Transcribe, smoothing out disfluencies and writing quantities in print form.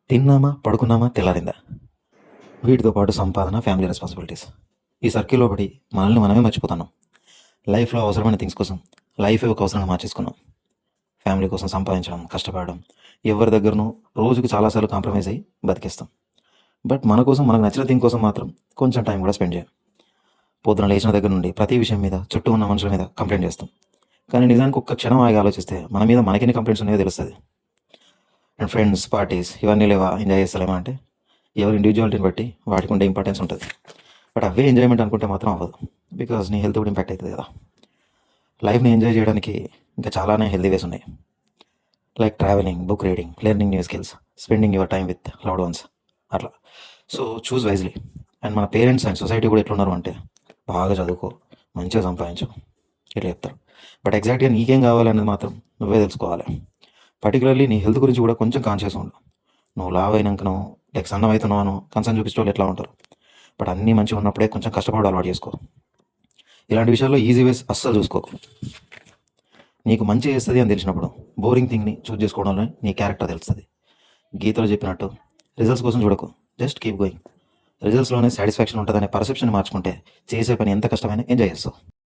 తిన్నామా, పడుకున్నామా, తెల్లారిందా? వీటితో పాటు సంపాదన, ఫ్యామిలీ రెస్పాన్సిబిలిటీస్. ఈ సర్కిల్లో పడి మనల్ని మనమే మర్చిపోతున్నాం. లైఫ్లో అవసరమైన థింగ్స్ కోసం లైఫే ఒక అవసరంగా మార్చేసుకున్నాం. ఫ్యామిలీ కోసం సంపాదించడం, కష్టపడడం, ఎవరి దగ్గరనూ రోజుకి చాలాసార్లు కాంప్రమైజ్ అయ్యి బతికేస్తాం. బట్ మన కోసం, మనకు నచ్చిన థింగ్ కోసం మాత్రం కొంచెం టైం కూడా స్పెండ్ చేయం. పొద్దున లేచిన దగ్గర నుండి ప్రతి విషయం మీద, చుట్టూ ఉన్న మనుషుల మీద కంప్లైంట్ చేస్తాం. కానీ నిజానికి ఒక్క క్షణం ఆగి ఆలోచిస్తే మన మీద మనకెన్ని కంప్లైంట్స్ ఉన్నాయో తెలుస్తుంది. అండ్ ఫ్రెండ్స్, పార్టీస్ ఇవన్నీ లేవా, ఎంజాయ్ చేస్తలేమా అంటే ఎవరి ఇండివిజువాలిటీని బట్టి వాటికి ఉండే ఇంపార్టెన్స్ ఉంటుంది. బట్ అవే ఎంజాయ్మెంట్ అనుకుంటే మాత్రం అవ్వదు. బికాజ్ నీ హెల్త్ కూడా ఇంపాక్ట్ అవుతుంది కదా. లైఫ్ని ఎంజాయ్ చేయడానికి ఇంకా చాలానే హెల్తీ వేస్ ఉన్నాయి. Like travelling, book reading, learning new skills, spending your time with loved ones, అట్లా. So choose wisely. అండ్ మన పేరెంట్స్ అండ్ సొసైటీ కూడా ఎట్లున్నారు అంటే బాగా చదువుకో, మంచిగా సంపాదించు, ఇట్లా చెప్తారు. బట్ ఎగ్జాక్ట్గా నీకేం కావాలనేది మాత్రం నువ్వే తెలుసుకోవాలి. పర్టికులర్లీ నీ హెల్త్ గురించి కూడా కొంచెం కాన్షియస్ ఉండు. నువ్వు లావ్ అయినాకనో లైక్ సన్నం అవుతున్నావు కన్సర్న్ చూపించే వాళ్ళు ఎట్లా ఉంటారు. బట్ అన్నీ మంచిగా ఉన్నప్పుడే కొంచెం కష్టపడి అలవాటు చేసుకో. ఇలాంటి విషయాల్లో ఈజీ వేస్ అస్సలు చూసుకోకు. నీకు మంచి చేస్తుంది అని తెలిసినప్పుడు బోరింగ్ థింగ్ని చూస్ చేసుకోవడంలో నీ క్యారెక్టర్ తెలుస్తుంది. గీతలో చెప్పినట్టు రిజల్ట్స్ కోసం చూడకు, జస్ట్ కీప్ గోయింగ్. రిజల్ట్స్లోనే సాటిస్ఫాక్షన్ ఉంటుందనే పర్సెప్షన్ మార్చుకుంటే చేసే పని ఎంత కష్టమైనా ఎంజాయ్ చేస్తావు.